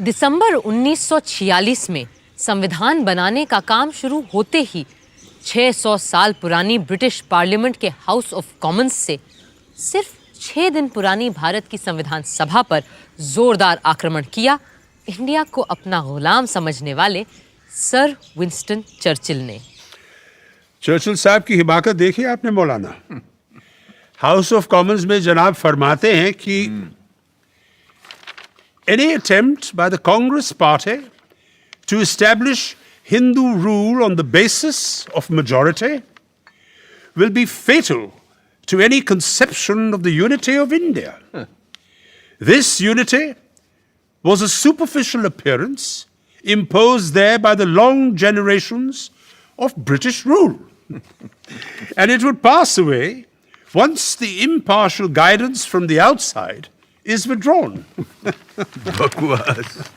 दिसंबर 1946 में संविधान बनाने का काम शुरू होते ही 600 साल पुरानी ब्रिटिश पार्लियामेंट के हाउस ऑफ कॉमन्स से सिर्फ 6 दिन पुरानी भारत की संविधान सभा पर जोरदार आक्रमण किया इंडिया को अपना गुलाम समझने वाले सर विंस्टन चर्चिल ने। चर्चिल साहब की हिमाकत देखी आपने मौलाना। हाउस ऑफ कॉमन्स में जनाब फरमाते हैं कि any attempt by the Congress Party to establish Hindu rule on the basis of majority will be fatal to any conception of the unity of India. This unity was a superficial appearance imposed there by the long generations of British rule. And it would pass away once the impartial guidance from the outside is withdrawn. बकवास।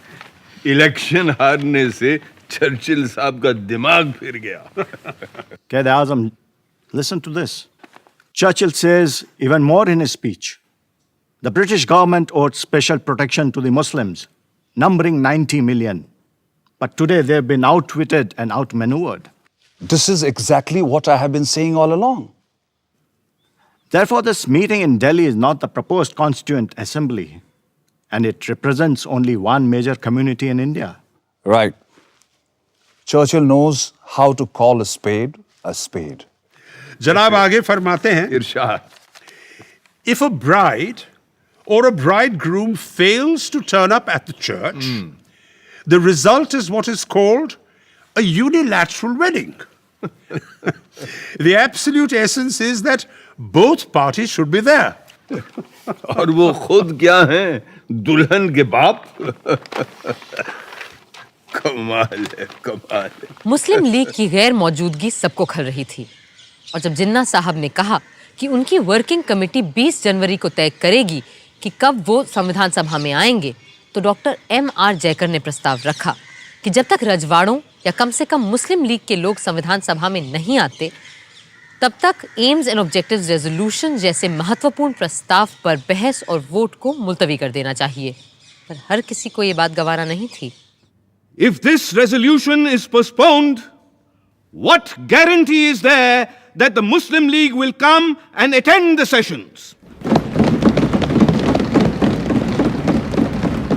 Election हारने से Churchill साहब का दिमाग फिर गया। Quaid-e-Azam, listen to this. Churchill says even more in his speech. The British government owed special protection to the Muslims, numbering 90 million. But today they've been outwitted and outmaneuvered. This is exactly what I have been saying all along. Therefore, this meeting in Delhi is not the proposed Constituent Assembly, and it represents only one major community in India. Right. Churchill knows how to call a spade a spade. जनाब आगे फरमाते हैं, इरशाद। If a bride or a bridegroom fails to turn up at the church, the result is what is called a unilateral wedding. The absolute essence is that both parties should be there. और वो खुद क्या हैं? दुल्हन के बाप। कमाल है, कमाल है। मुस्लिम लीग की गैर मौजूदगी सबको खल रही थी और जब जिन्ना साहब ने कहा कि उनकी वर्किंग कमेटी 20 जनवरी को तय करेगी कि कब वो संविधान सभा में आएंगे, तो डॉक्टर M.R. जयकर ने प्रस्ताव रखा कि जब तक रजवाड़ों या कम से कम मुस्लिम लीग के लोग संविधान सभा में नहीं आते, तब तक एम्स एंड ऑब्जेक्टिव्स रेजोल्यूशन जैसे महत्वपूर्ण प्रस्ताव पर बहस और वोट को मुलतवी कर देना चाहिए। पर हर किसी को ये बात गवारा नहीं थी। If this resolution is postponed, what guarantee is there that the Muslim League will come and attend the sessions?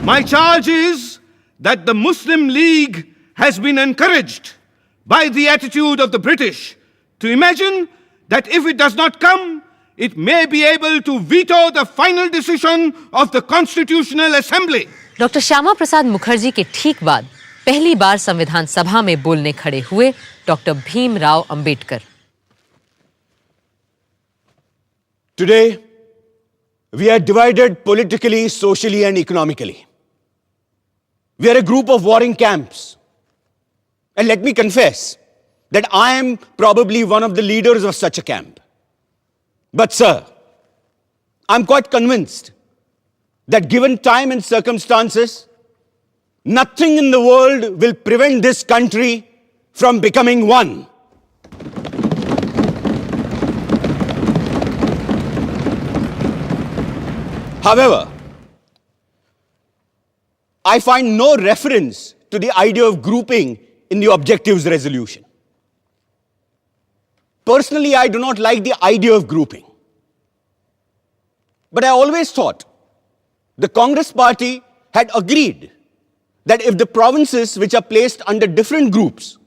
My charge is that the Muslim League has been encouraged by the attitude of the British to imagine that if it does not come, it may be able to veto the final decision of the Constitutional Assembly. Doctor Shyama Prasad Mukherjee के ठीक बाद पहली बार संविधान सभा में बोलने खड़े हुए doctor Bhimrao Ambedkar. Today, we are divided politically, socially, and economically. We are a group of warring camps. And let me confess that I am probably one of the leaders of such a camp. But sir, I'm quite convinced that given time and circumstances, nothing in the world will prevent this country from becoming one. However, I find no reference to the idea of grouping in the objectives resolution. Personally, I do not like the idea of grouping. But I always thought the Congress Party had agreed that if the provinces which are placed under different groups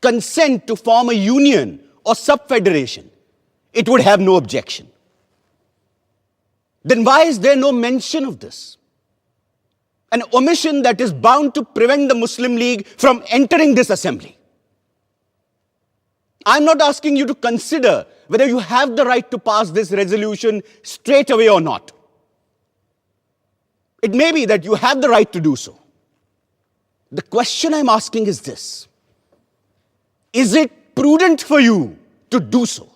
consent to form a union or sub-federation, it would have no objection. Then why is there no mention of this? An omission that is bound to prevent the Muslim League from entering this assembly. I'm not asking you to consider whether you have the right to pass this resolution straight away or not. It may be that you have the right to do so. The question I'm asking is this: is it prudent for you to do so?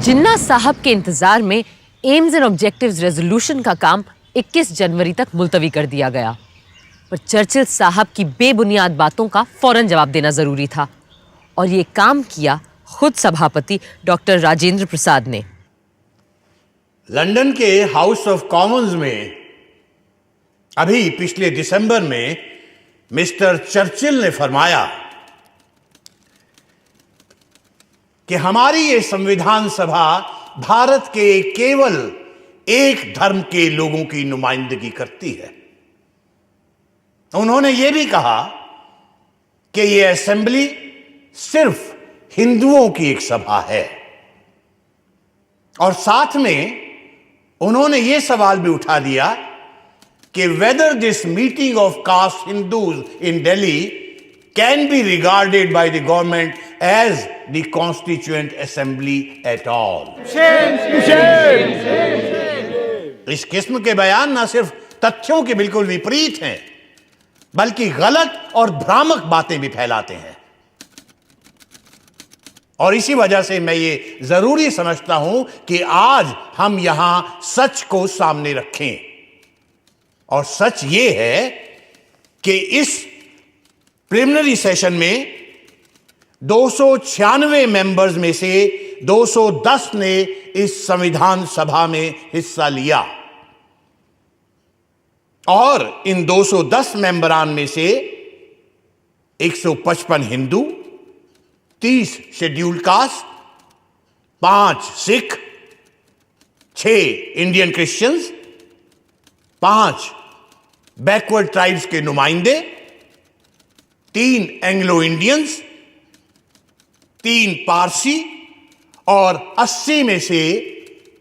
जिन्ना साहब के इंतजार में AIIMS and objectives resolution का काम 21 जनवरी तक मुलतवी कर दिया गया, पर चर्चिल साहब की बेबुनियाद बातों का फौरन जवाब देना जरूरी था और ये काम किया खुद सभापति डॉक्टर राजेंद्र प्रसाद ने। लंदन के हाउस ऑफ कॉमन्स में अभी पिछले दिसंबर में मिस्टर चर्चिल ने फरमाया कि हमारी ये संविधान सभा भारत के केवल एक धर्म के लोगों की नुमाइंदगी करती है। उन्होंने ये भी कहा कि ये असेंबली सिर्फ हिंदुओं की एक सभा है, और साथ में उन्होंने ये सवाल भी उठा दिया कि whether this meeting of caste Hindus in Delhi can be regarded by the government as the constituent assembly at all. इस किस्म के बयान न सिर्फ तथ्यों के बिल्कुल विपरीत हैं, बल्कि गलत और भ्रामक बातें भी फैलाते हैं। और इसी वजह से मैं ये जरूरी समझता हूं कि आज हम यहां सच को सामने रखें। और सच ये है कि इस प्रिलिमिनरी सेशन में 296 मेंबर्स में से 210 ने इस संविधान सभा में हिस्सा लिया, और इन 210 मेंबरान में से 155 Hindu, 30 scheduled caste, 5 Sikh, 6 Indian Christians, 5 backward tribes के नुमाइंदे, 3 एंग्लो इंडियंस, 3 पारसी, और 80 में से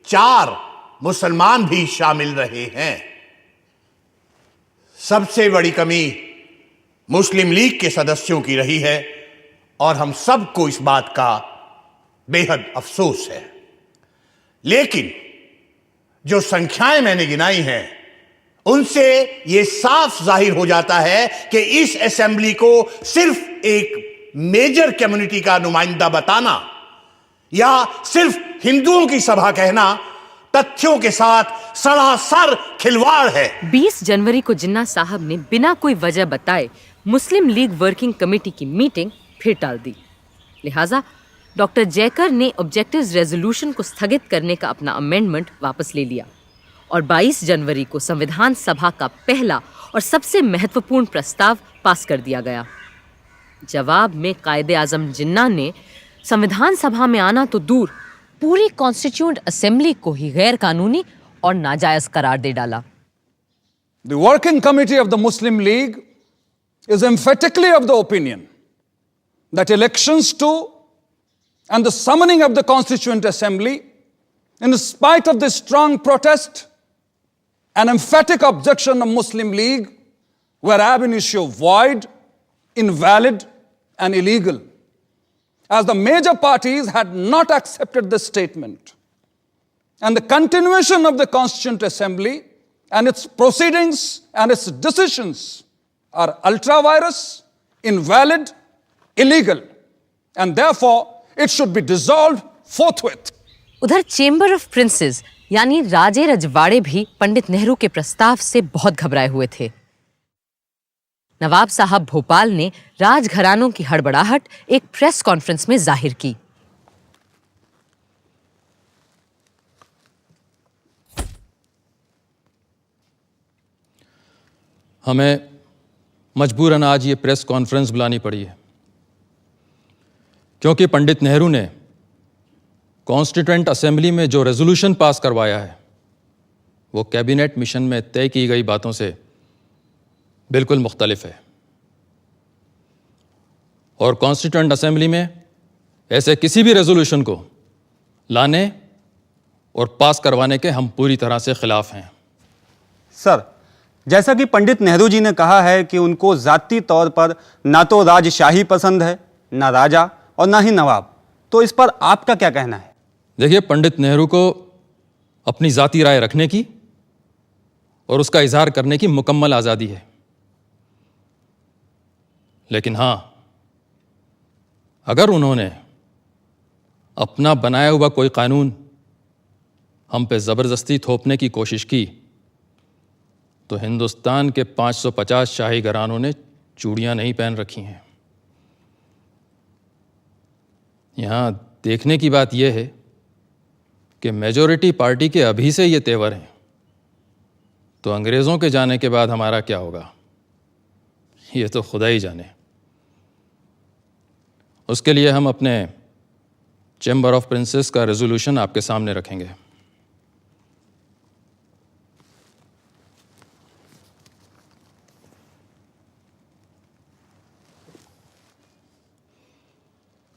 4 मुसलमान भी शामिल रहे हैं। सबसे बड़ी कमी मुस्लिम लीग के सदस्यों की रही है, और हम सबको इस बात का बेहद अफसोस है। लेकिन जो संख्याएं मैंने गिनाई हैं, उनसे यह साफ जाहिर हो जाता है कि इस असेंबली को सिर्फ एक मेजर कम्युनिटी का नुमाइंदा बताना या सिर्फ हिंदुओं की सभा कहना तथ्यों के साथ सरासर खिलवाड़ है। 20 जनवरी को जिन्ना साहब ने बिना कोई वजह बताए मुस्लिम लीग वर्किंग कमेटी की मीटिंग फिर टाल दी। लिहाजा डॉक्टर जयकर ने ऑब्जेक्टिव्स रेजोल्यूशन को स्थगित करने का अपना अमेंडमेंट वापस ले लिया, और 22 जनवरी को संविधान सभा का पहला और सबसे महत्वपूर्ण प्रस्ताव पास कर दिया गया। जवाब में कायदे आजम जिन्ना ने संविधान सभा में आना तो दूर, पूरी कॉन्स्टिट्यूएंट असेंबली को ही गैर कानूनी और नाजायज करार दे डाला। The working committee of the Muslim League is emphatically of the opinion that elections to and the summoning of the Constituent Assembly, in spite of the strong protest and emphatic objection of Muslim League, were ab initio void, invalid, and illegal, as the major parties had not accepted the statement. And the continuation of the Constituent Assembly and its proceedings and its decisions are ultra-virus, invalid, illegal, and therefore it should be dissolved forthwith. उधर chamber of princess यानी राजे रजवाड़े भी पंडित नेहरू के प्रस्ताव से बहुत घबराए हुए थे। नवाब साहब भोपाल ने राजघरानों की हड़बड़ाहट एक प्रेस कॉन्फ्रेंस में जाहिर की। हमें मजबूरन आज ये प्रेस कॉन्फ्रेंस बुलानी पड़ी है, क्योंकि पंडित नेहरू ने कॉन्स्टिट्यूएंट असेंबली में जो रेजोल्यूशन पास करवाया है वो कैबिनेट मिशन में तय की गई बातों से बिल्कुल मुख्तलिफ है, और कॉन्स्टिट्यूएंट असेंबली में ऐसे किसी भी रेजोल्यूशन को लाने और पास करवाने के हम पूरी तरह से खिलाफ हैं। सर, जैसा कि पंडित नेहरू जी ने कहा है कि उनको ज़ाती तौर पर ना तो राजशाही पसंद है, ना राजा और ना ही नवाब, तो इस पर आपका क्या कहना है? देखिए, पंडित नेहरू को अपनी ज़ाती राय रखने की और उसका इजहार करने की मुकम्मल आज़ादी है, लेकिन हाँ, अगर उन्होंने अपना बनाया हुआ कोई कानून हम पे ज़बरदस्ती थोपने की कोशिश की तो हिंदुस्तान के 550 शाही घरानों ने चूड़ियां नहीं पहन रखी हैं। यहाँ देखने की बात यह है कि मेजॉरिटी पार्टी के अभी से ये तेवर हैं तो अंग्रेज़ों के जाने के बाद हमारा क्या होगा ये तो खुदा ही जाने। उसके लिए हम अपने चैम्बर ऑफ प्रिंसेस का रेजोल्यूशन आपके सामने रखेंगे।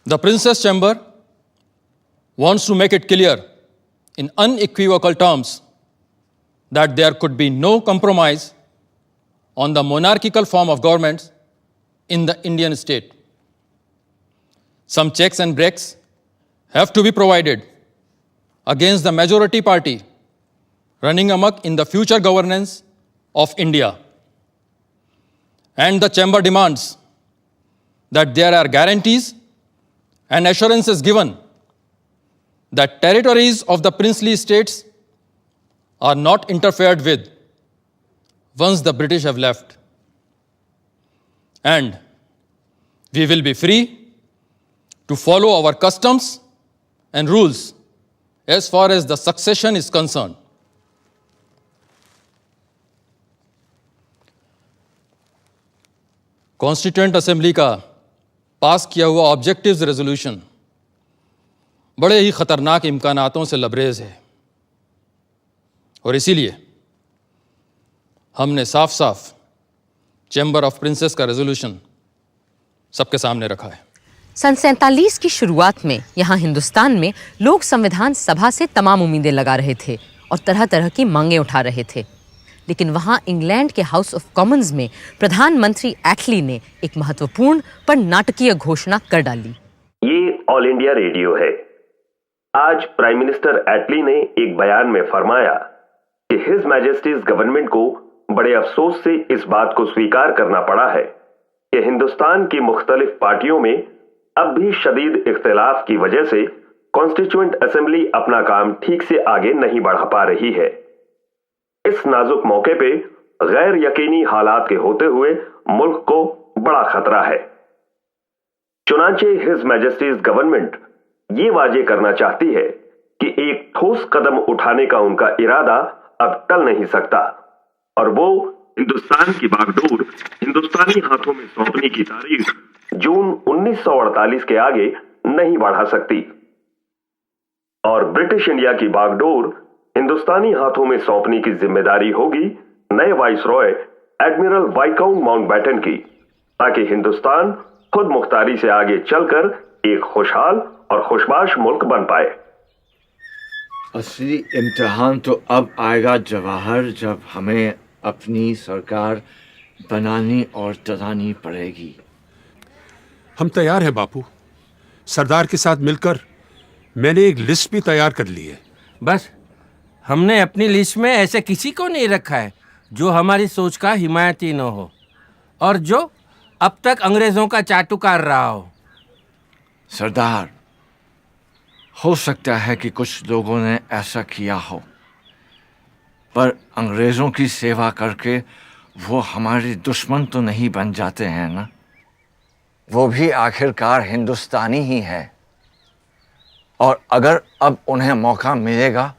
The Princess Chamber wants to make it clear in unequivocal terms that there could be no compromise on the monarchical form of government in the Indian state. Some checks and breaks have to be provided against the majority party running amok in the future governance of India. And the chamber demands that there are guarantees and assurances given that territories of the princely states are not interfered with once the British have left. And we will be free to follow our customs and rules as far as the succession is concerned. Constituent assembly का पास किया हुआ objectives resolution बड़े ही खतरनाक इम्कानातों से लबरेज है और इसीलिए हमने साफ साफ चैम्बर ऑफ प्रिंसेस का रेजोल्यूशन सबके सामने रखा है। सन 47 की शुरुआत में यहाँ हिंदुस्तान में लोग संविधान सभा से तमाम उम्मीदें लगा रहे थे और तरह तरह की मांगें उठा रहे थे, लेकिन वहाँ इंग्लैंड के हाउस ऑफ कॉमन्स में प्रधानमंत्री एटली ने एक महत्वपूर्ण पर नाटकीय घोषणा कर डाली। ये ऑल इंडिया रेडियो है। आज प्राइम मिनिस्टर एटली ने एक बयान में फरमाया कि हिज मैजेस्टीज गवर्नमेंट को बड़े अफसोस से इस बात को स्वीकार करना पड़ा है कि हिंदुस्तान की मुख्तलिफ पार्टियों में अब भी शदीद इख्तिलाफ की वजह से कॉन्स्टिट्यूएंट असेंबली अपना काम ठीक से आगे नहीं बढ़ा पा रही है। इस नाजुक मौके पे गैर यकीनी हालात के होते हुए मुल्क को बड़ा खतरा है। चुनांचे हिज मैजेस्टीज गवर्नमेंट ये वाजे करना चाहती है कि एक ठोस कदम उठाने का उनका इरादा अब टल नहीं सकता और वो हिंदुस्तान की बागडोर हिंदुस्तानी हाथों में सौंपने की तारीख जून 1948 के आगे नहीं बढ़ा सकती और ब्रिटिश इंडिया की बागडोर हिंदुस्तानी हाथों में सौंपने की जिम्मेदारी होगी नए वाइसरॉय एडमिरल वाइकाउंट माउंटबेटन की, ताकि हिंदुस्तान खुद मुख्तारी से आगे चलकर एक खुशहाल और खुशबाश मुल्क बन पाए। असली इम्तिहान तो अब आएगा जवाहर, जब हमें अपनी सरकार बनानी और चलानी पड़ेगी। हम तैयार हैं बापू। सरदार के साथ मिलकर मैंने एक लिस्ट भी तैयार कर ली है। बस हमने अपनी लिस्ट में ऐसे किसी को नहीं रखा है जो हमारी सोच का हिमायती न हो और जो अब तक अंग्रेजों का चाटुकार रहा हो। सरदार, हो सकता है कि कुछ लोगों ने ऐसा किया हो, पर अंग्रेजों की सेवा करके वो हमारे दुश्मन तो नहीं बन जाते हैं ना। वो भी आखिरकार हिंदुस्तानी ही है और अगर अब उन्हें मौका मिलेगा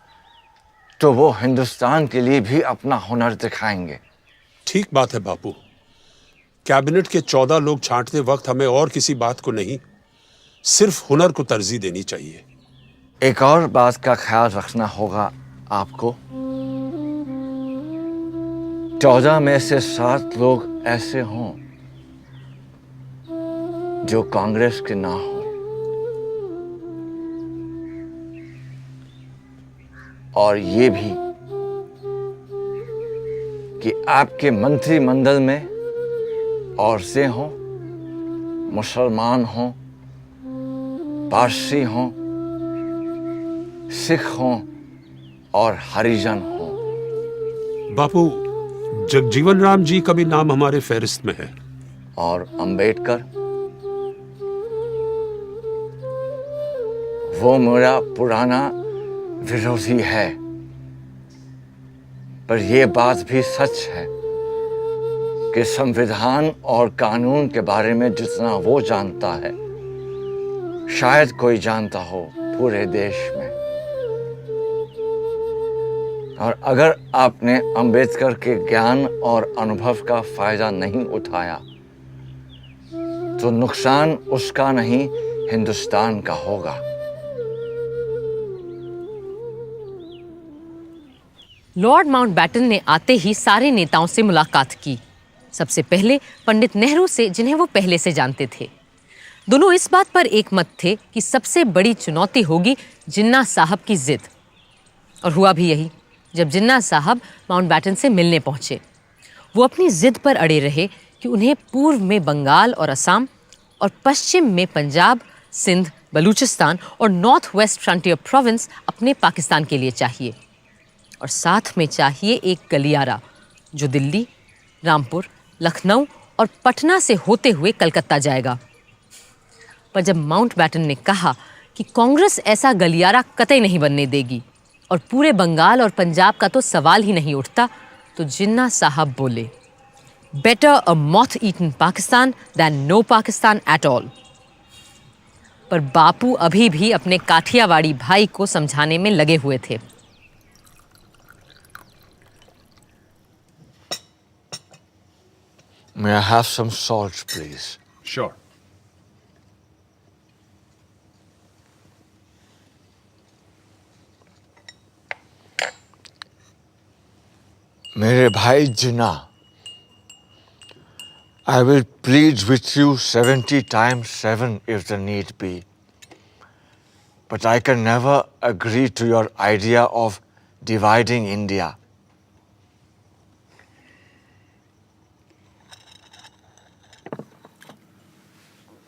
तो वो हिंदुस्तान के लिए भी अपना हुनर दिखाएंगे। ठीक बात है बापू। कैबिनेट के 14 लोग छांटते वक्त हमें और किसी बात को नहीं, सिर्फ हुनर को तरजीह देनी चाहिए। एक और बात का ख्याल रखना होगा आपको। 14 में से 7 लोग ऐसे हों जो कांग्रेस के ना हो और ये भी कि आपके मंत्रिमंडल में औरतें हों, मुसलमान हों, पारसी हों, सिख हों और हरिजन हों। बापू, जगजीवन राम जी का भी नाम हमारे फहरिस्त में है। और अंबेडकर, वो मेरा पुराना विरोधी है, पर यह बात भी सच है कि संविधान और कानून के बारे में जितना वो जानता है शायद कोई जानता हो पूरे देश में। और अगर आपने अंबेडकर के ज्ञान और अनुभव का फायदा नहीं उठाया तो नुकसान उसका नहीं हिंदुस्तान का होगा। लॉर्ड माउंटबैटन ने आते ही सारे नेताओं से मुलाकात की। सबसे पहले पंडित नेहरू से, जिन्हें वो पहले से जानते थे। दोनों इस बात पर एक मत थे कि सबसे बड़ी चुनौती होगी जिन्ना साहब की जिद। और हुआ भी यही। जब जिन्ना साहब माउंटबैटन से मिलने पहुंचे, वो अपनी जिद पर अड़े रहे कि उन्हें पूर्व में बंगाल और असम और पश्चिम में पंजाब, सिंध, बलूचिस्तान और नॉर्थ वेस्ट फ्रंटियर प्रोविंस अपने पाकिस्तान के लिए चाहिए। और साथ में चाहिए एक गलियारा जो दिल्ली, रामपुर, लखनऊ और पटना से होते हुए कलकत्ता जाएगा। पर जब माउंटबैटन ने कहा कि कांग्रेस ऐसा गलियारा कतई नहीं बनने देगी और पूरे बंगाल और पंजाब का तो सवाल ही नहीं उठता, तो जिन्ना साहब बोले, better a moth eaten Pakistan than no Pakistan at all. पर बापू अभी भी अपने काठियावाड़ी भाई को समझाने में लगे हुए थे। May I have some salt, please? Sure. मेरे भाई जिन्ना, I will plead with you 70 times 7 if the need be. But I can never agree to your idea of dividing India.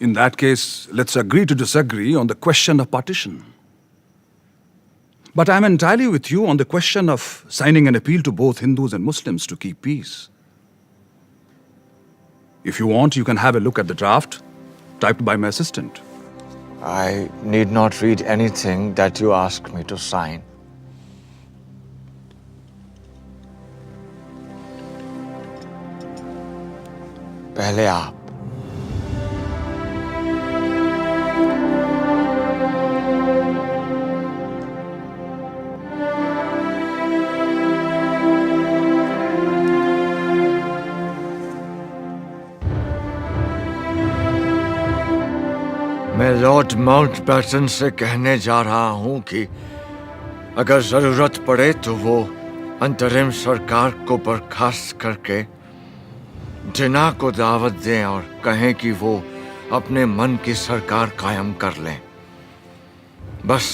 In that case, let's agree to disagree on the question of partition. But I'm entirely with you on the question of signing an appeal to both Hindus and Muslims to keep peace. If you want, you can have a look at the draft typed by my assistant. I need not read anything that you ask me to sign. पहले आप। मैं Lord Mountbatten से कहने जा रहा हूं कि अगर जरूरत पड़े तो वो अंतरिम सरकार को बर्खास्त करके जिन्ना को दावत दें और कहें कि वो अपने मन की सरकार कायम कर लें। बस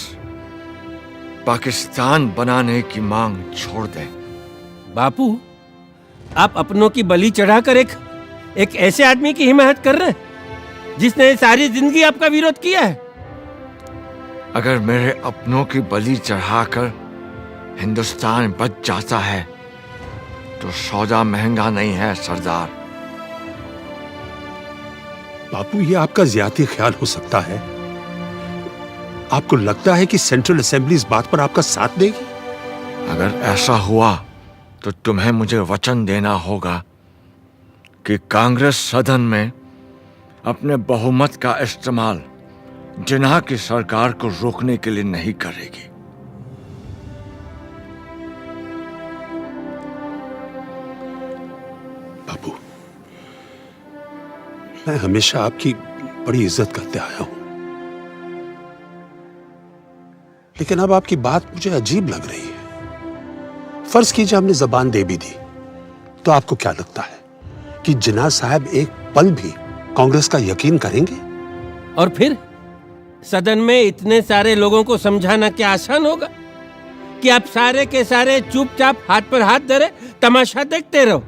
पाकिस्तान बनाने की मांग छोड़ दें। बापू, आप अपनों की बलि चढ़ाकर एक ऐसे आदमी की हिमायत कर रहे हैं जिसने सारी जिंदगी आपका विरोध किया है। अगर मेरे अपनों की बलि चढ़ाकर हिंदुस्तान बच जाता है तो सौदा महंगा नहीं है सरदार। बापू, ये आपका ज्यादा ख्याल हो सकता है। आपको लगता है कि सेंट्रल असेंबली इस बात पर आपका साथ देगी? अगर ऐसा हुआ तो तुम्हें मुझे वचन देना होगा कि कांग्रेस सदन में अपने बहुमत का इस्तेमाल जिन्ना की सरकार को रोकने के लिए नहीं करेगी। बापू, मैं हमेशा आपकी बड़ी इज्जत करते आया हूं, लेकिन अब आपकी बात मुझे अजीब लग रही है। फर्ज कीजिए हमने जबान दे भी दी, तो आपको क्या लगता है कि जिन्ना साहब एक पल भी कांग्रेस का यकीन करेंगे? और फिर सदन में इतने सारे लोगों को समझाना क्या आसान होगा कि आप सारे के सारे चुपचाप हाथ पर हाथ धरे तमाशा देखते रहो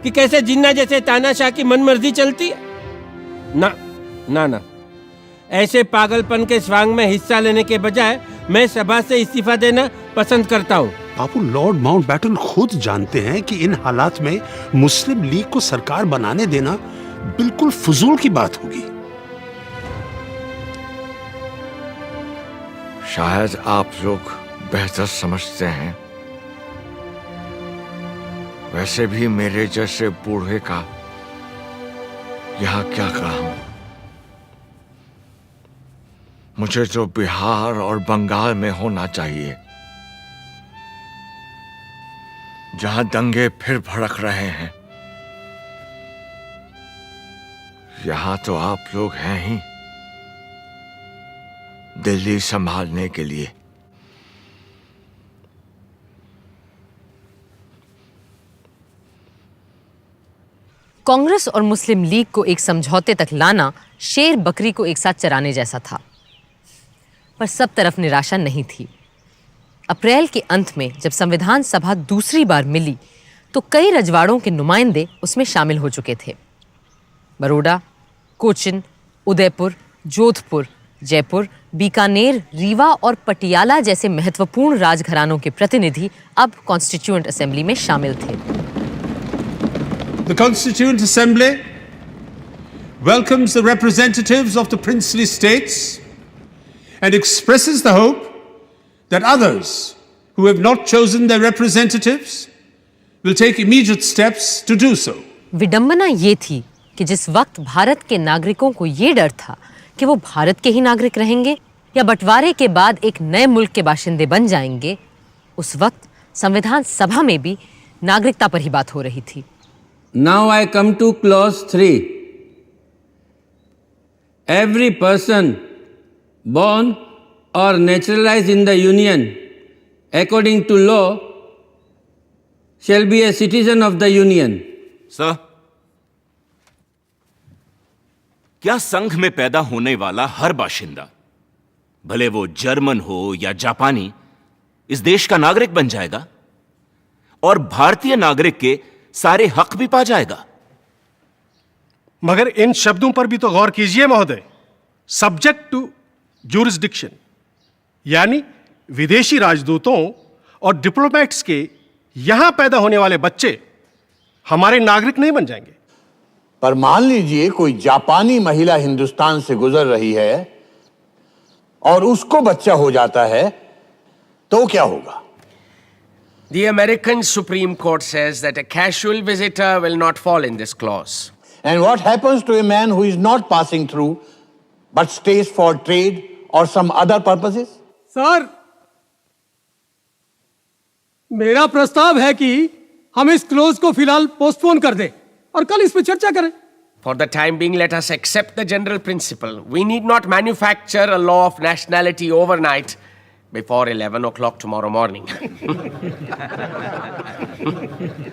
कि कैसे जिन्ना जैसे तानाशाह की मनमर्जी चलती है? ना ना ना, ऐसे पागलपन के स्वांग में हिस्सा लेने के बजाय मैं सभा से इस्तीफा देना पसंद करता हूँ। बापू, लॉर्ड माउंटबैटन खुद जानते हैं कि इन हालात में मुस्लिम लीग को सरकार बनाने देना बिल्कुल फजूल की बात होगी। शायद आप लोग बेहतर समझते हैं। वैसे भी मेरे जैसे बूढ़े का यहाँ क्या काम? मुझे तो बिहार और बंगाल में होना चाहिए। जहां दंगे फिर भड़क रहे हैं, यहां तो आप लोग हैं ही दिल्ली संभालने के लिए। कांग्रेस और मुस्लिम लीग को एक समझौते तक लाना शेर बकरी को एक साथ चराने जैसा था, पर सब तरफ निराशा नहीं थी। अप्रैल के अंत में जब संविधान सभा दूसरी बार मिली तो कई रजवाड़ों के नुमाइंदे उसमें शामिल हो चुके थे। बरोडा, कोचिन, उदयपुर, जोधपुर, जयपुर, बीकानेर, रीवा और पटियाला जैसे महत्वपूर्ण राजघरानों के प्रतिनिधि अब कॉन्स्टिट्यूएंट असेंबली में शामिल थे। The Constituent Assembly welcomes the representatives of the princely states and expresses the hope that others who have not chosen their representatives will take immediate steps to do so. विडंबना ये थी कि जिस वक्त भारत के नागरिकों को ये डर था कि वो भारत के ही नागरिक रहेंगे या बंटवारे के बाद एक नए मुल्क के बाशिंदे बन जाएंगे, उस वक्त संविधान सभा में भी नागरिकता पर ही बात हो रही थी। Now I come to clause 3. Every person born or naturalized in the Union according to law shall be a citizen of the Union. Sir, क्या संघ में पैदा होने वाला हर बाशिंदा, भले वो जर्मन हो या जापानी, इस देश का नागरिक बन जाएगा और भारतीय नागरिक के सारे हक भी पा जाएगा? मगर इन शब्दों पर भी तो गौर कीजिए महोदय। सब्जेक्ट टू ज्यूरिसडिक्शन, यानी विदेशी राजदूतों और डिप्लोमेट्स के यहां पैदा होने वाले बच्चे हमारे नागरिक नहीं बन जाएंगे। पर मान लीजिए कोई जापानी महिला हिंदुस्तान से गुजर रही है और उसको बच्चा हो जाता है, तो क्या होगा? The American Supreme Court says that a casual visitor will not fall in this clause. And what happens to a man who is not passing through but stays for trade or some other purposes? Sir, मेरा प्रस्ताव है कि हम इस close को फिलहाल postpone कर दें और कल इस पर चर्चा करें। For the time being, let us accept the general principle. We need not manufacture a law of nationality overnight before 11 o'clock tomorrow morning.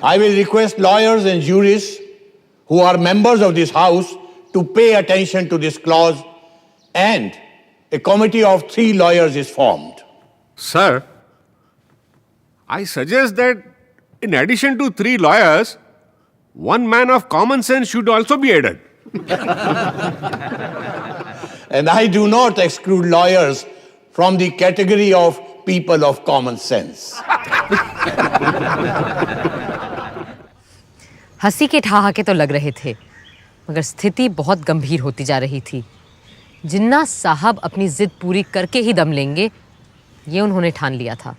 I will request lawyers and jurists who are members of this house to pay attention to this clause, and a committee of 3 lawyers is formed. Sir, I suggest that in addition to 3 lawyers, one man of common sense should also be added. And I do not exclude lawyers from the category of people of common sense. हंसी के ठहाके तो लग रहे थे, मगर स्थिति बहुत गंभीर होती जा रही थी। जिन्ना साहब अपनी जिद पूरी करके ही दम लेंगे, ये उन्होंने ठान लिया था।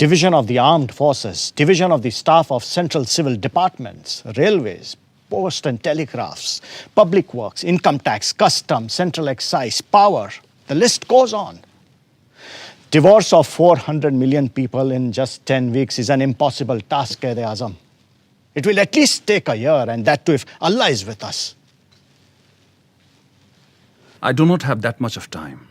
Division of the armed forces, division of the staff of central civil departments, railways, post and telegraphs, public works, income tax, customs, central excise, power. The list goes on. Divorce of 400 million people in just 10 weeks is an impossible task, Quaid-e-Azam. It will at least take a year, and that too if Allah is with us. I do not have that much of time.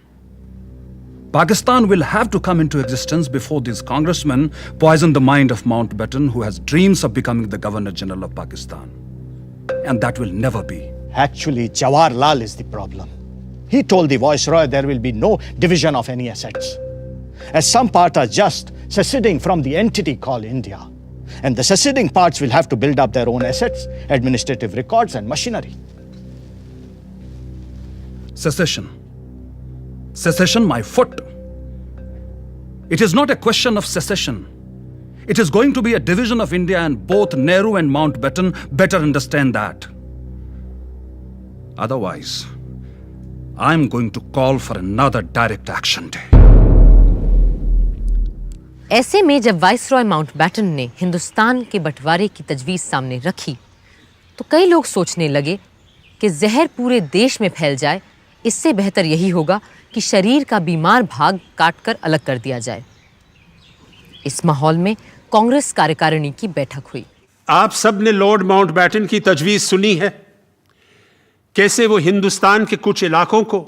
Pakistan will have to come into existence before these congressmen poison the mind of Mountbatten, who has dreams of becoming the Governor General of Pakistan. And that will never be. Actually, Jawaharlal is the problem. He told the Viceroy there will be no division of any assets, as some parts are just seceding from the entity called India. And the seceding parts will have to build up their own assets, administrative records, and machinery. Secession. Secession, my foot. It is not a question of secession. It is going to be a division of India, and both Nehru and Mountbatten better understand that. Otherwise, I'm going to call for another direct action day. ऐसे में जब viceroy Mountbatten ने हिंदुस्तान के बंटवारे की तजवीज़ सामने रखी, तो कई लोग सोचने लगे कि जहर पूरे देश में फैल जाए, इससे बेहतर यही होगा कि शरीर का बीमार भाग काटकर अलग कर दिया जाए। इस माहौल में कांग्रेस कार्यकारिणी की बैठक हुई। आप सब ने लॉर्ड माउंटबेटन की तजवीज सुनी है, कैसे वो हिंदुस्तान के कुछ इलाकों को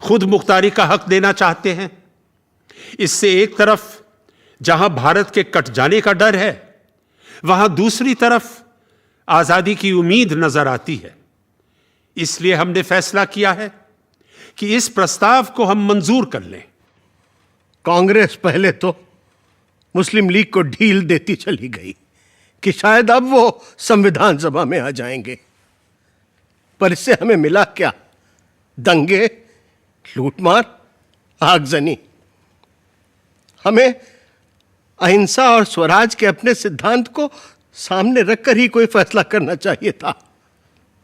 खुद मुख्तारी का हक देना चाहते हैं। इससे एक तरफ जहां भारत के कट जाने का डर है, वहां दूसरी तरफ आजादी की उम्मीद नजर आती है। इसलिए हमने फैसला किया है कि इस प्रस्ताव को हम मंजूर कर लें। कांग्रेस पहले तो मुस्लिम लीग को ढील देती चली गई कि शायद अब वो संविधान सभा में आ जाएंगे, पर इससे हमें मिला क्या? दंगे, लूटमार, आगजनी। हमें अहिंसा और स्वराज के अपने सिद्धांत को सामने रखकर ही कोई फैसला करना चाहिए था,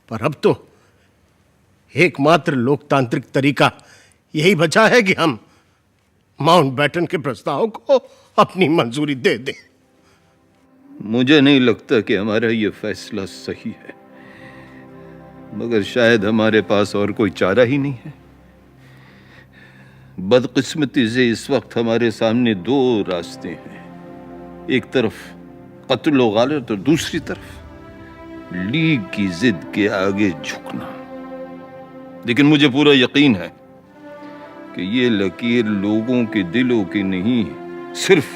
पर अब तो एकमात्र लोकतांत्रिक तरीका यही बचा है कि हम माउंटबेटन के प्रस्ताव को अपनी मंजूरी दे दें। मुझे नहीं लगता कि हमारा ये फैसला सही है, मगर शायद हमारे पास और कोई चारा ही नहीं है। बदकिस्मती से इस वक्त हमारे सामने दो रास्ते हैं, एक तरफ कत्ल व गालत और दूसरी तरफ लीग की जिद के आगे झुकना। लेकिन मुझे पूरा यकीन है कि ये लकीर लोगों के दिलों की नहीं, सिर्फ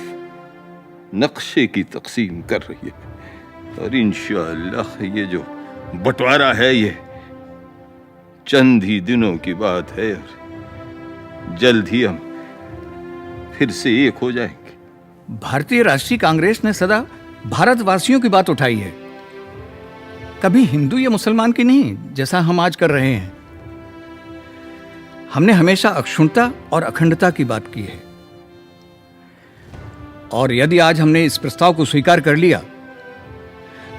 नक्शे की तकसीम कर रही है। और इंशाअल्लाह ये जो बंटवारा है ये चंद ही दिनों की बात है और जल्द ही हम फिर से एक हो जाएंगे। भारतीय राष्ट्रीय कांग्रेस ने सदा भारतवासियों की बात उठाई है, कभी हिंदू या मुसलमान की नहीं, जैसा हम आज कर रहे हैं। हमने हमेशा अक्षुण्णता और अखंडता की बात की है, और यदि आज हमने इस प्रस्ताव को स्वीकार कर लिया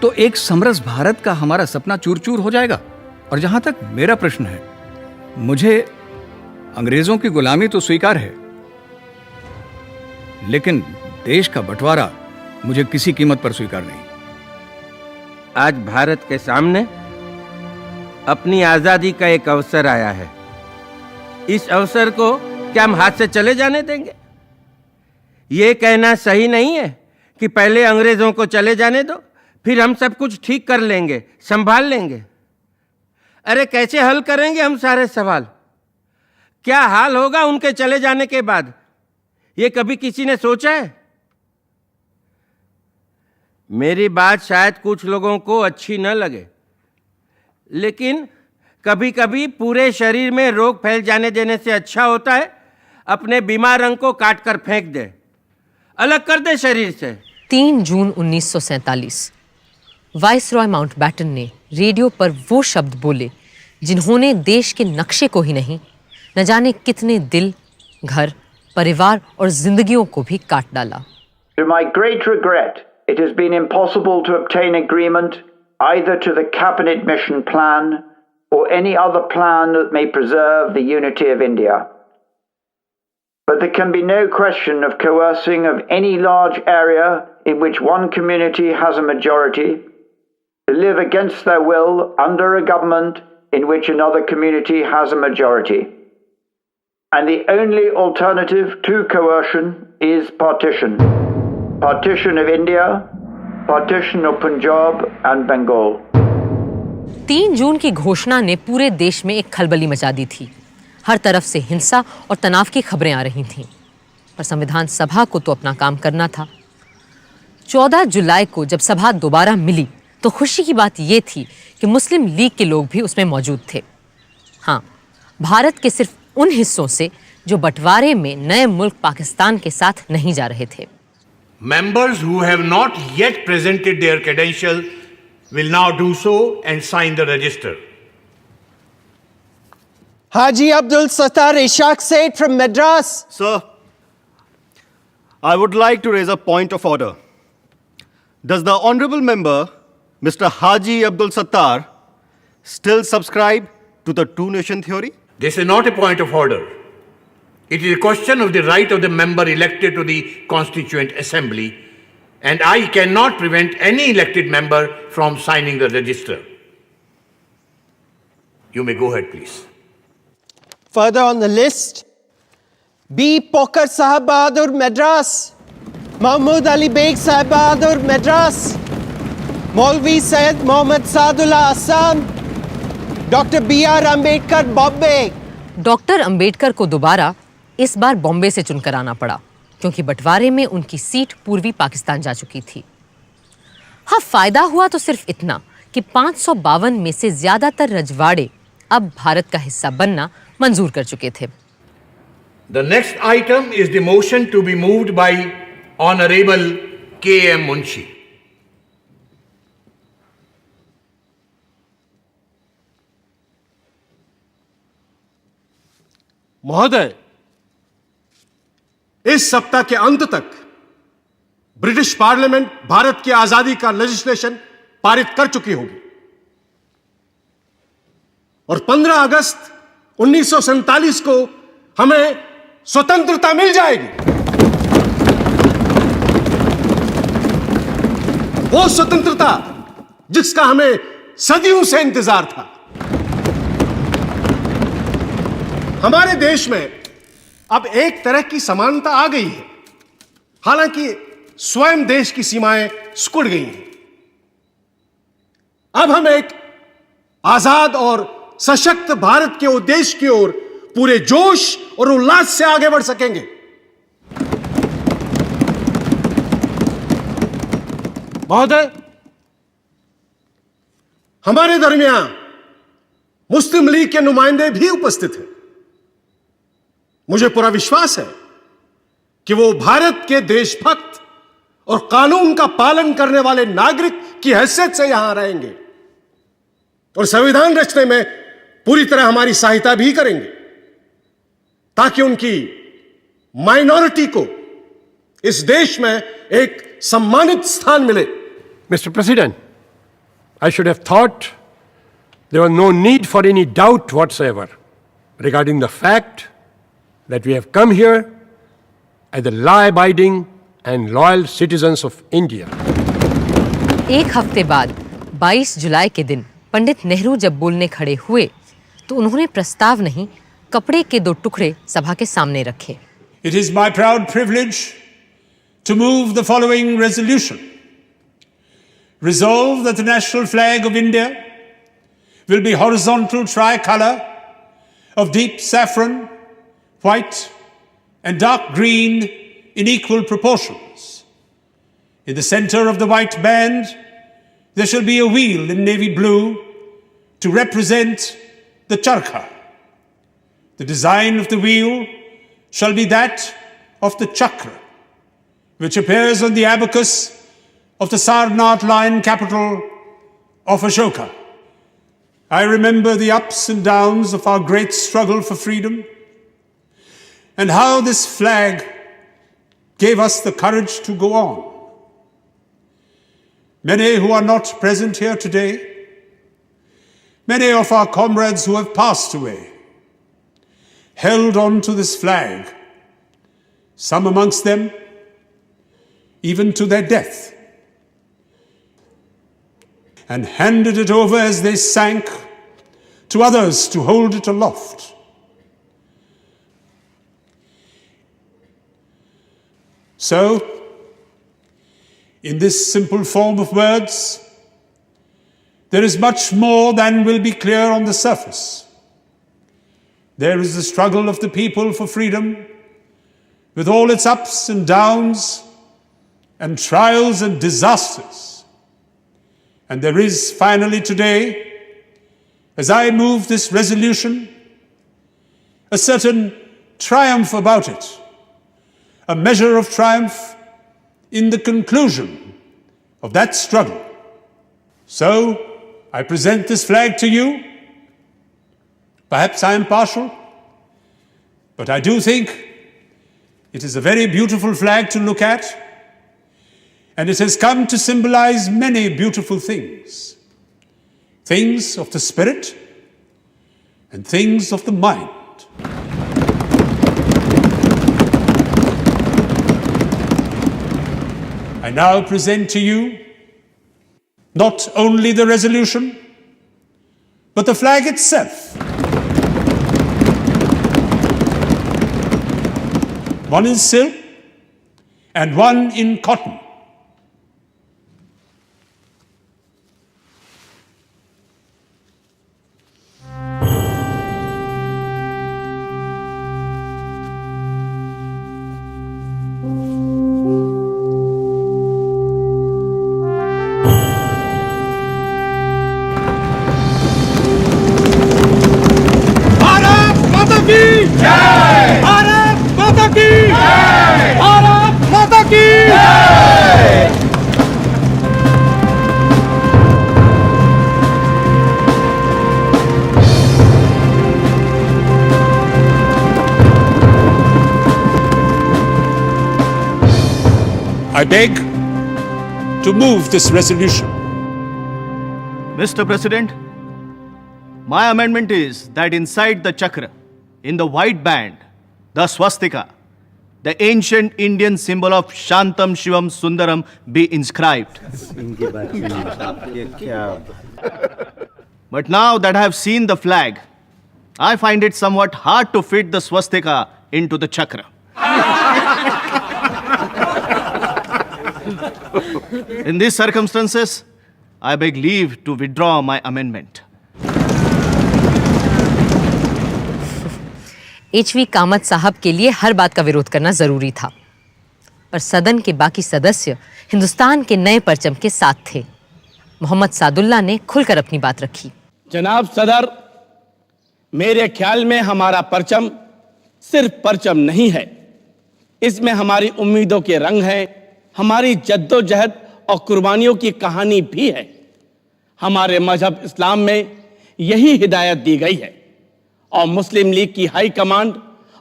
तो एक समरस भारत का हमारा सपना चूर चूर हो जाएगा। और जहां तक मेरा प्रश्न है, मुझे अंग्रेजों की गुलामी तो स्वीकार है, लेकिन देश का बंटवारा मुझे किसी कीमत पर स्वीकार नहीं। आज भारत के सामने अपनी आजादी का एक अवसर आया है। इस अवसर को क्या हम हाथ से चले जाने देंगे? ये कहना सही नहीं है कि पहले अंग्रेजों को चले जाने दो, फिर हम सब कुछ ठीक कर लेंगे, संभाल लेंगे। अरे कैसे हल करेंगे हम सारे सवाल? क्या हाल होगा उनके चले जाने के बाद? ये कभी किसी ने सोचा है? मेरी बात शायद कुछ लोगों को अच्छी न लगे, लेकिन कभी कभी पूरे शरीर में रोग फैल जाने देने से अच्छा होता है अपने बीमार अंग को काट कर फेंक दे, अलग कर दे शरीर से। 3 जून 1947 वाइसरॉय माउंटबेटन ने रेडियो पर वो शब्द बोले जिन्होंने देश के नक्शे को ही नहीं, न जाने कितने दिल, घर, परिवार और जिंदगियों को भी काट डाला। To my great regret, it has been impossible to obtain agreement either to the cabinet mission plan or any other plan that may preserve the unity of India. But there can be no question of coercing of any large area in which one community has a majority to live against their will under a government in which another community has a majority. And the only alternative to coercion is partition. Partition of India, partition of Punjab and Bengal. 3 जून की घोषणा ने पूरे देश में एक खलबली मचा दी थी। हर तरफ से हिंसा और तनाव की खबरें आ रही थीं, पर संविधान सभा को तो अपना काम करना था। 14 जुलाई को जब सभा दोबारा मिली तो खुशी की बात यह थी कि मुस्लिम लीग के लोग भी उसमें मौजूद थे। हाँ, भारत के सिर्फ उन हिस्सों से जो बंटवारे में नए मुल्क पाकिस्तान के साथ नहीं जा रहे थे। Members who have not yet presented their credentials will now do so and sign the register. Haji Abdul Sattar Ishaq Said from Madras. Sir, I would like to raise a point of order. Does the honorable member, Mr. Haji Abdul Sattar, still subscribe to the two-nation theory? This is not a point of order. It is a question of the right of the member elected to the Constituent Assembly, and I cannot prevent any elected member from signing the register. You may go ahead, please. Further on the list, B. Pokar Sahab Bahadur, Madras. Mahmood Ali Beg Sahib Bahadur Madras, Maulvi Syed Mohammad Saadullah Assam, Dr. B.R. Ambedkar Bombay. Doctor Ambedkar को दोबारा इस बार बॉम्बे से चुनकर आना पड़ा क्योंकि बंटवारे में उनकी सीट पूर्वी पाकिस्तान जा चुकी थी। हाँ, फायदा हुआ तो सिर्फ इतना कि 552 में से ज्यादातर रजवाड़े अब भारत का हिस्सा बनना मंजूर कर चुके थे। The next item is the motion to be moved by Honorable K.M. Munshi. महोदय, इस सप्ताह के अंत तक ब्रिटिश पार्लियामेंट भारत की आजादी का लेजिस्लेशन पारित कर चुकी होगी और 15 अगस्त 1947 को हमें स्वतंत्रता मिल जाएगी। वो स्वतंत्रता जिसका हमें सदियों से इंतजार था। हमारे देश में अब एक तरह की समानता आ गई है, हालांकि स्वयं देश की सीमाएं सिकुड़ गई हैं। अब हम एक आजाद और सशक्त भारत के उद्देश्य की ओर पूरे जोश और उल्लास से आगे बढ़ सकेंगे। महोदय, हमारे दरमियान मुस्लिम लीग के नुमाइंदे भी उपस्थित हैं। मुझे पूरा विश्वास है कि वो भारत के देशभक्त और कानून का पालन करने वाले नागरिक की हैसियत से यहां रहेंगे और संविधान रचने में पूरी तरह हमारी सहायता भी करेंगे ताकि उनकी माइनॉरिटी को इस देश में एक सम्मानित स्थान मिले। Mr. President, I should have thought there was no need for any doubt whatsoever regarding the fact that we have come here as the law-abiding and loyal citizens of India. एक हफ्ते बाद 22 जुलाई के दिन पंडित नेहरू जब बोलने खड़े हुए तो उन्होंने प्रस्ताव नहीं, कपड़े के 2 टुकड़े सभा के सामने रखे। It is my proud privilege to move the following resolution. Resolve that the national flag of India will be horizontal tricolor of deep saffron, white, and dark green in equal proportions. In the center of the white band, there shall be a wheel in navy blue to represent the charkha. The design of the wheel shall be that of the chakra, which appears on the abacus of the Sarnath lion capital of Ashoka. I remember the ups and downs of our great struggle for freedom and how this flag gave us the courage to go on. Many who are not present here today, many of our comrades who have passed away, held on to this flag, some amongst them even to their death, and handed it over as they sank to others to hold it aloft. So, in this simple form of words, there is much more than will be clear on the surface. There is the struggle of the people for freedom, with all its ups and downs, and trials and disasters. And there is finally today, as I move this resolution, a certain triumph about it, a measure of triumph in the conclusion of that struggle. So, I present this flag to you. Perhaps I am partial, but I do think it is a very beautiful flag to look at, and it has come to symbolize many beautiful things. Things of the spirit and things of the mind. I now present to you not only the resolution, but the flag itself. One in silk, and one in cotton. Bharat माता की जय! भारत माता की जय! I beg to move this resolution. Mr. President, my amendment is that inside the chakra, in the white band, the swastika, the ancient Indian symbol of Shantam Shivam Sundaram, be inscribed. But now that I have seen the flag, I find it somewhat hard to fit the swastika into the chakra. In these circumstances, I beg leave to withdraw my amendment. HV Kamat साहब के लिए हर बात का विरोध करना जरूरी था, पर सदन के बाकी सदस्य हिंदुस्तान के नए परचम के साथ थे। मोहम्मद सादुल्ला ने खुलकर अपनी बात रखी। जनाब सदर, मेरे ख्याल में हमारा परचम सिर्फ परचम नहीं है, इसमें हमारी उम्मीदों के रंग हैं, हमारी जद्दोजहद और कुर्बानियों की कहानी भी है। हमारे मजहब इस्लाम में यही हिदायत दी गई है और मुस्लिम लीग की हाई कमांड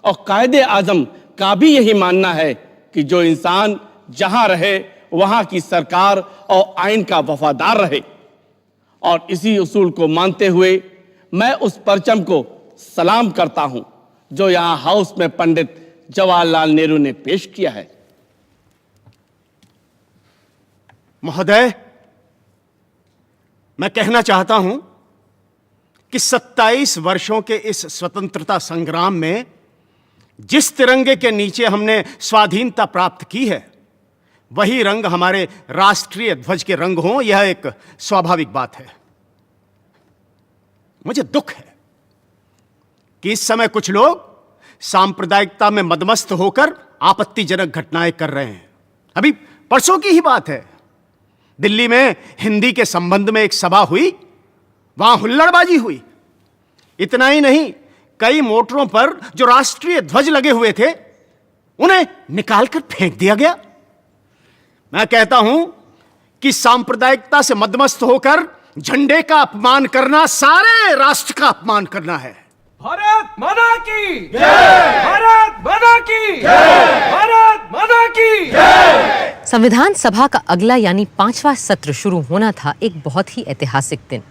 और कायदे आजम का भी यही मानना है कि जो इंसान जहां रहे वहां की सरकार और आइन का वफादार रहे। और इसी उसूल को मानते हुए मैं उस परचम को सलाम करता हूं जो यहां हाउस में पंडित जवाहरलाल नेहरू ने पेश किया है। महोदय, मैं कहना चाहता हूं कि 27 वर्षों के इस स्वतंत्रता संग्राम में जिस तिरंगे के नीचे हमने स्वाधीनता प्राप्त की है, वही रंग हमारे राष्ट्रीय ध्वज के रंग हों, यह एक स्वाभाविक बात है। मुझे दुख है कि इस समय कुछ लोग सांप्रदायिकता में मदमस्त होकर आपत्तिजनक घटनाएं कर रहे हैं। अभी परसों की ही बात है, दिल्ली में हिंदी के संबंध में एक सभा हुई, वहां हुल्लड़बाजी हुई। इतना ही नहीं, कई मोटरों पर जो राष्ट्रीय ध्वज लगे हुए थे उन्हें निकालकर फेंक दिया गया। मैं कहता हूं कि सांप्रदायिकता से मदमस्त होकर झंडे का अपमान करना सारे राष्ट्र का अपमान करना है। भारत माता की जय! भारत माता की जय! भारत माता की जय! संविधान सभा का अगला यानी 5वां सत्र शुरू होना था एक बहुत ही ऐतिहासिक दिन,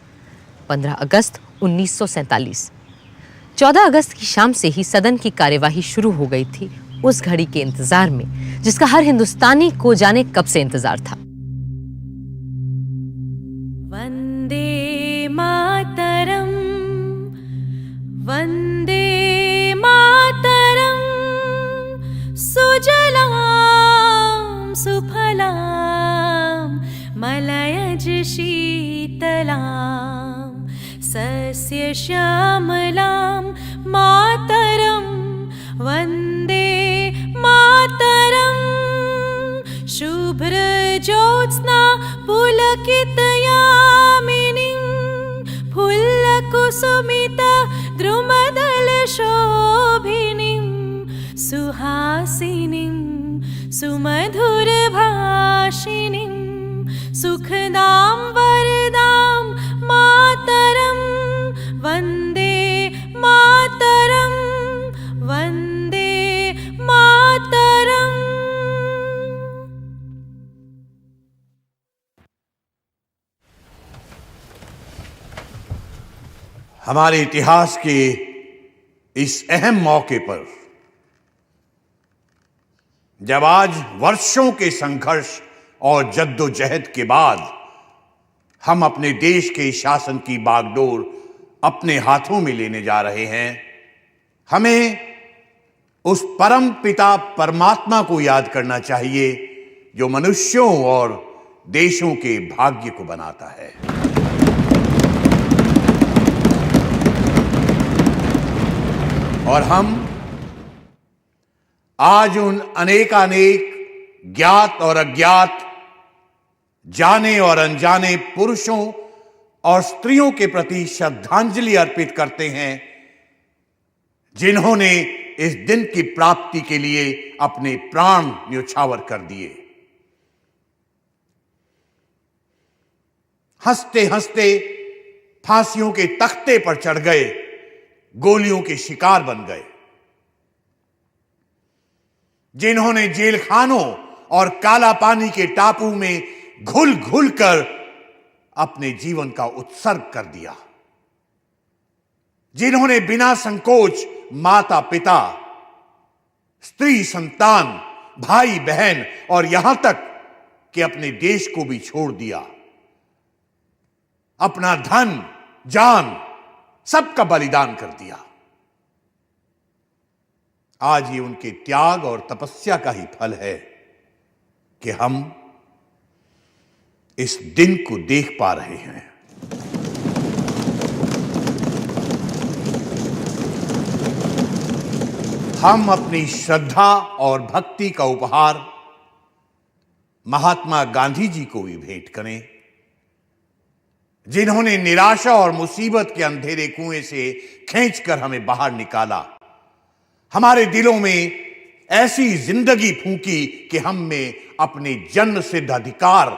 15 अगस्त 1947। 14 अगस्त की शाम से ही सदन की कार्यवाही शुरू हो गई थी, उस घड़ी के इंतजार में जिसका हर हिंदुस्तानी को जाने कब से इंतजार था। वंदे मातरम, वंदे मातरम, सुजलाम सुफलाम मलयज शीतलाम सस्य श्यामलां मातरं वन्दे मातरं। शुभ्रज्योत्स्ना पुलकितयामिनीं फुल्लकुसुमित द्रुमदलशोभिनीं सुहासिनीं सुमधुरभाषिणीं सुखदां वरदां मातरं वन्दे मातरं वन्दे मातरं। हमारे इतिहास के इस अहम मौके पर, जब आज वर्षों के संघर्ष और जद्दोजहद के बाद हम अपने देश के शासन की बागडोर अपने हाथों में लेने जा रहे हैं, हमें उस परम पिता परमात्मा को याद करना चाहिए जो मनुष्यों और देशों के भाग्य को बनाता है। और हम आज उन अनेकानेक ज्ञात और अज्ञात, जाने और अनजाने पुरुषों और स्त्रियों के प्रति श्रद्धांजलि अर्पित करते हैं जिन्होंने इस दिन की प्राप्ति के लिए अपने प्राण न्योछावर कर दिए। हंसते हंसते फांसियों के तख्ते पर चढ़ गए, गोलियों के शिकार बन गए। जिन्होंने जेल खानों और काला पानी के टापू में घुल घुल कर अपने जीवन का उत्सर्ग कर दिया। जिन्होंने बिना संकोच माता पिता, स्त्री संतान, भाई बहन और यहां तक कि अपने देश को भी छोड़ दिया। अपना धन, जान सबका बलिदान कर दिया। आज ये उनके त्याग और तपस्या का ही फल है कि हम इस दिन को देख पा रहे हैं। हम अपनी श्रद्धा और भक्ति का उपहार महात्मा गांधी जी को भी भेंट करें, जिन्होंने निराशा और मुसीबत के अंधेरे कुएं से खींचकर हमें बाहर निकाला। हमारे दिलों में ऐसी जिंदगी फूंकी कि हम में अपने जन्म सिद्ध अधिकार,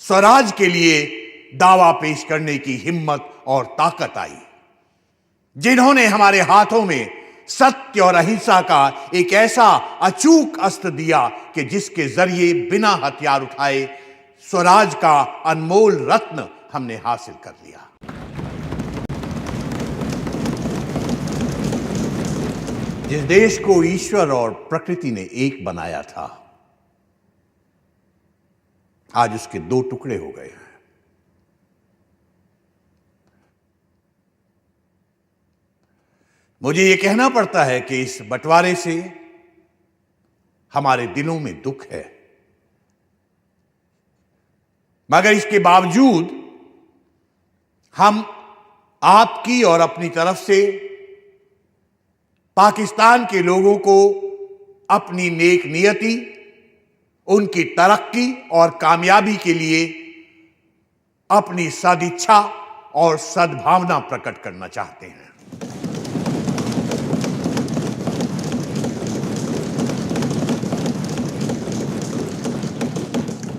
स्वराज के लिए दावा पेश करने की हिम्मत और ताकत आई। जिन्होंने हमारे हाथों में सत्य और अहिंसा का एक ऐसा अचूक अस्त्र दिया कि जिसके जरिए बिना हथियार उठाए स्वराज का अनमोल रत्न हमने हासिल कर लिया। जिस देश को ईश्वर और प्रकृति ने एक बनाया था, आज उसके दो टुकड़े हो गए हैं। मुझे यह कहना पड़ता है कि इस बंटवारे से हमारे दिलों में दुख है, मगर इसके बावजूद हम आपकी और अपनी तरफ से पाकिस्तान के लोगों को अपनी नेक नियति, उनकी तरक्की और कामयाबी के लिए अपनी सदिच्छा और सद्भावना प्रकट करना चाहते हैं।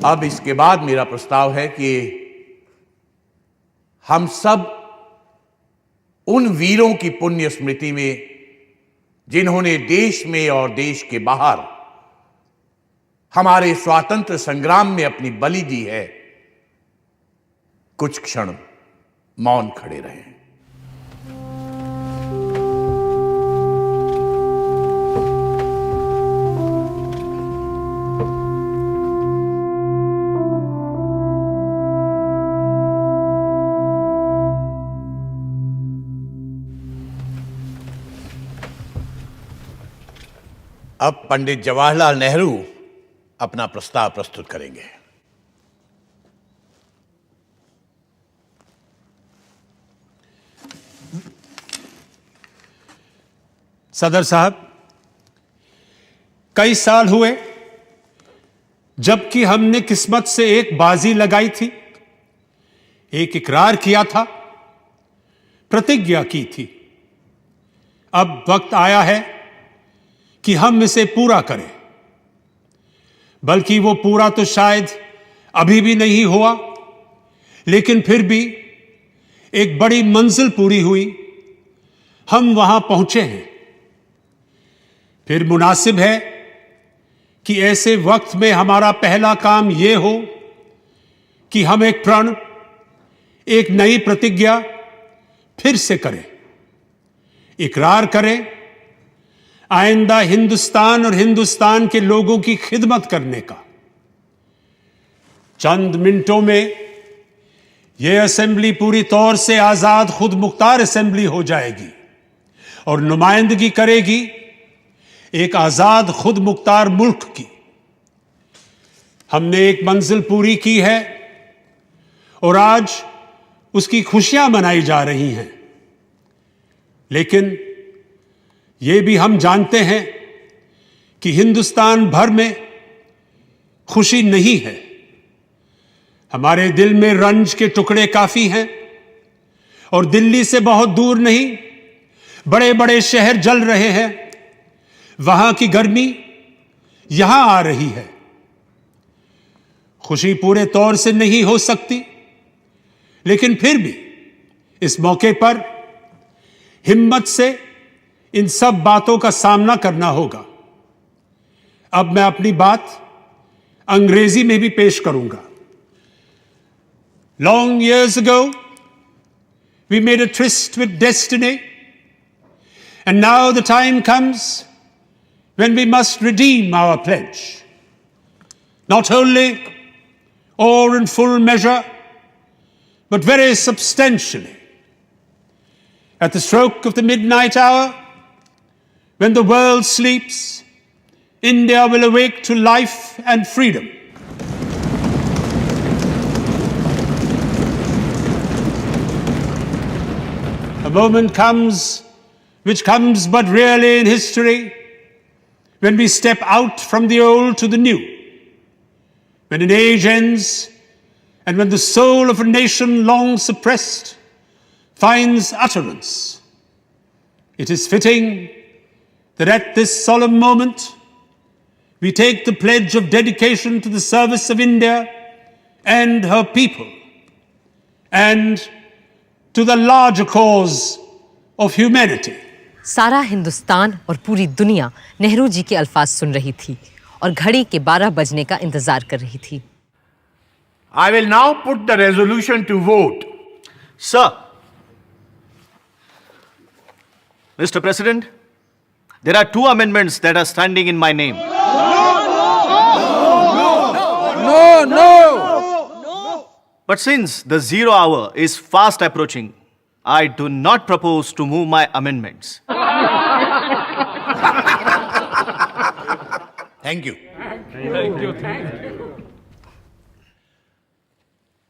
अब इसके बाद मेरा प्रस्ताव है कि हम सब उन वीरों की पुण्य स्मृति में जिन्होंने देश में और देश के बाहर हमारे स्वातंत्र संग्राम में अपनी बलि दी है, कुछ क्षण मौन खड़े रहें। अब पंडित जवाहरलाल नेहरू अपना प्रस्ताव प्रस्तुत करेंगे। सदर साहब, कई साल हुए जबकि हमने किस्मत से एक बाजी लगाई थी, एक इकरार किया था, प्रतिज्ञा की थी। अब वक्त आया है कि हम इसे पूरा करें। बल्कि वो पूरा तो शायद अभी भी नहीं हुआ, लेकिन फिर भी एक बड़ी मंजिल पूरी हुई, हम वहां पहुंचे हैं। फिर मुनासिब है कि ऐसे वक्त में हमारा पहला काम यह हो कि हम एक प्रण, एक नई प्रतिज्ञा फिर से करें, इकरार करें आइंदा हिंदुस्तान और हिंदुस्तान के लोगों की खिदमत करने का। चंद मिनटों में यह असेंबली पूरी तौर से आजाद खुद मुख्तार असेंबली हो जाएगी और नुमाइंदगी करेगी एक आजाद खुद मुख्तार मुल्क की। हमने एक मंजिल पूरी की है और आज उसकी खुशियां मनाई जा रही हैं। लेकिन ये भी हम जानते हैं कि हिंदुस्तान भर में खुशी नहीं है। हमारे दिल में रंज के टुकड़े काफी हैं और दिल्ली से बहुत दूर नहीं, बड़े बड़े शहर जल रहे हैं। वहां की गर्मी यहां आ रही है। खुशी पूरे तौर से नहीं हो सकती, लेकिन फिर भी इस मौके पर हिम्मत से इन सब बातों का सामना करना होगा। अब मैं अपनी बात अंग्रेजी में भी पेश करूंगा। Long years ago, we made a tryst with destiny, and now the time comes when we must redeem our pledge. Not only or in full measure, but very substantially. At the stroke of the midnight hour, when the world sleeps, India will awake to life and freedom. A moment comes, which comes but rarely in history, when we step out from the old to the new, when an age ends, and when the soul of a nation long suppressed finds utterance. It is fitting that at this solemn moment, we take the pledge of dedication to the service of India and her people, and to the larger cause of humanity. सारा हिंदुस्तान और पूरी दुनिया नेहरू जी के अल्फाज सुन रही थी और घड़ी के 12 बजने का इंतजार कर रही थी। I will now put the resolution to vote. Sir, Mr. President, there are 2 amendments that are standing in my name. No! But since the 0 hour is fast approaching, I do not propose to move my amendments. Thank you.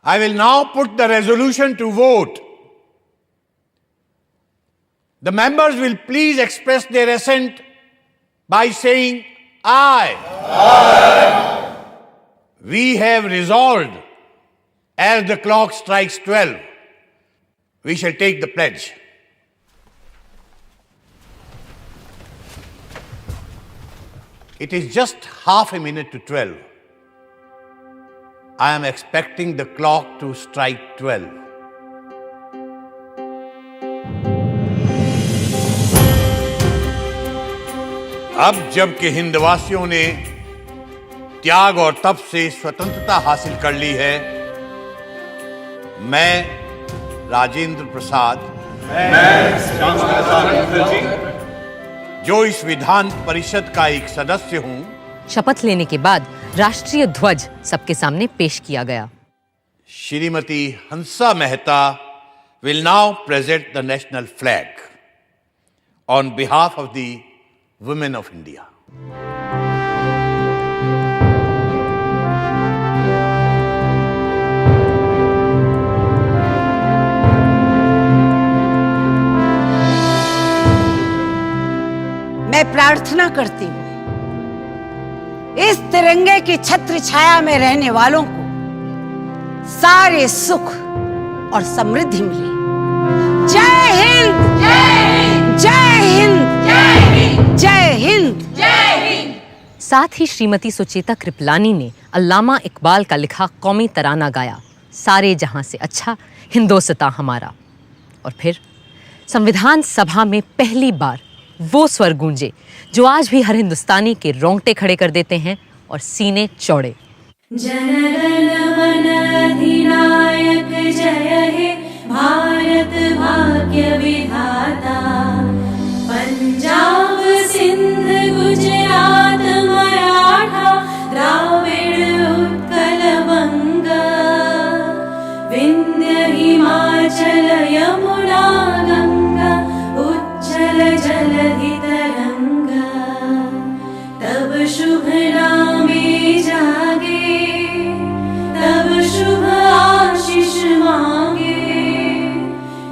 I will now put the resolution to vote. The members will please express their assent by saying aye. Aye. We have resolved, as the clock strikes 12, we shall take the pledge. It is just half a minute to 12. I am expecting the clock to strike 12. अब जबकि हिंदवासियों ने त्याग और तप से स्वतंत्रता हासिल कर ली है, मैं राजेंद्र प्रसाद, जो इस विधान परिषद का एक सदस्य हूं, शपथ लेने के बाद राष्ट्रीय ध्वज सबके सामने पेश किया गया। Shrimati Hansa Mehta will now present the national flag on behalf of the women of India. मैं प्रार्थना करती हूँ इस तिरंगे की छत्र छाया में रहने वालों को सारे सुख और समृद्धि मिले। जय हिंद, जय हिंद, जय हिंद, जय हिंद, जय हिंद, जय हिंद। साथ ही श्रीमती सुचेता कृपलानी ने अल्लामा इकबाल का लिखा कौमी तराना गाया, सारे जहां से अच्छा हिंदोस्तां हमारा। और फिर संविधान सभा में पहली बार वो स्वर गूंजे जो आज भी हर हिंदुस्तानी के रोंगटे खड़े कर देते हैं और सीने चौड़े। जनगण मन अधिनायक जय हे भारत भाग्य विधाता, पंजाब सिंध गुजरात मराठा द्राविड़ उत्कल बंगा, विंध्य हिमाचल यमुना गंगा उच्चल जलधि तरंगा। शुभ नामे जागे तब शुभ आशीष मांगे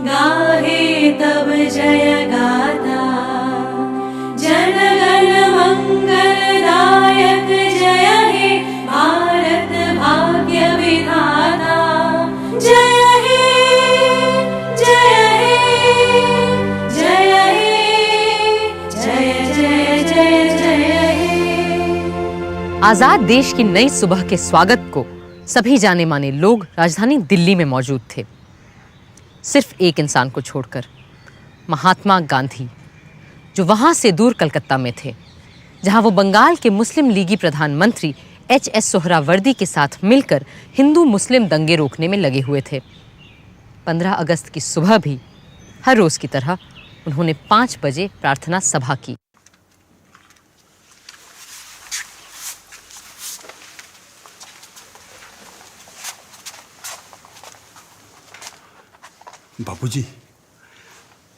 गाहे तब जय गाथा जन गण मंगलदायक जय हे भारत भाग्य विधाता जय हे जय हे जय हे जय जय जय जय हे। आजाद देश की नई सुबह के स्वागत को सभी जाने माने लोग राजधानी दिल्ली में मौजूद थे, सिर्फ एक इंसान को छोड़कर, महात्मा गांधी, जो वहां से दूर कलकत्ता में थे, जहां वो बंगाल के मुस्लिम लीगी प्रधानमंत्री एच.एस. सोहरावर्दी के साथ मिलकर हिंदू मुस्लिम दंगे रोकने में लगे हुए थे। 15 अगस्त की सुबह भी हर रोज की तरह उन्होंने 5 बजे प्रार्थना सभा की।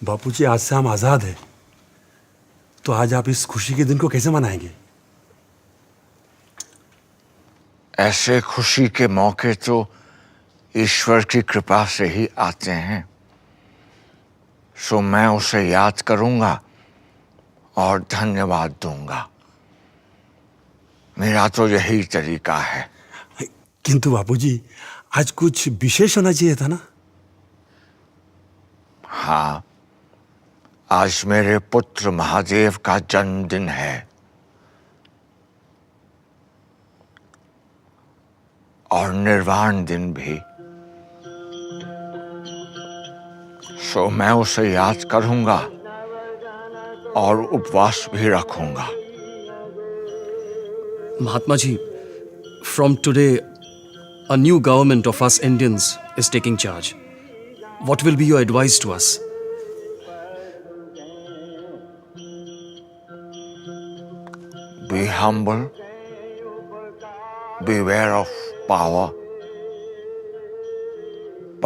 बापूजी, आज से हम आजाद हैं। तो आज आप इस खुशी के दिन को कैसे मनाएंगे? ऐसे खुशी के मौके तो ईश्वर की कृपा से ही आते हैं, सो मैं उसे याद करूंगा और धन्यवाद दूंगा। मेरा तो यही तरीका है। किंतु बापूजी, आज कुछ विशेष होना चाहिए था ना? हाँ, आज मेरे पुत्र महादेव का जन्मदिन है और निर्वाण दिन भी, सो मैं उसे याद करूंगा और उपवास भी रखूंगा। Mahatma ji, from today, a new government of us Indians is taking charge. What will be your advice to us? Be humble, beware of power.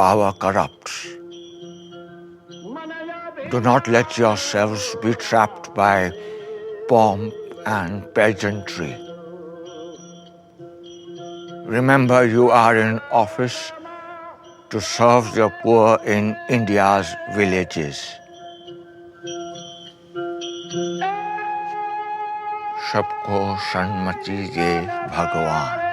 Power corrupts. Do not let yourselves be trapped by pomp and pageantry. Remember, you are in office to serve the poor in India's villages. सबको सन्मति दे भगवान।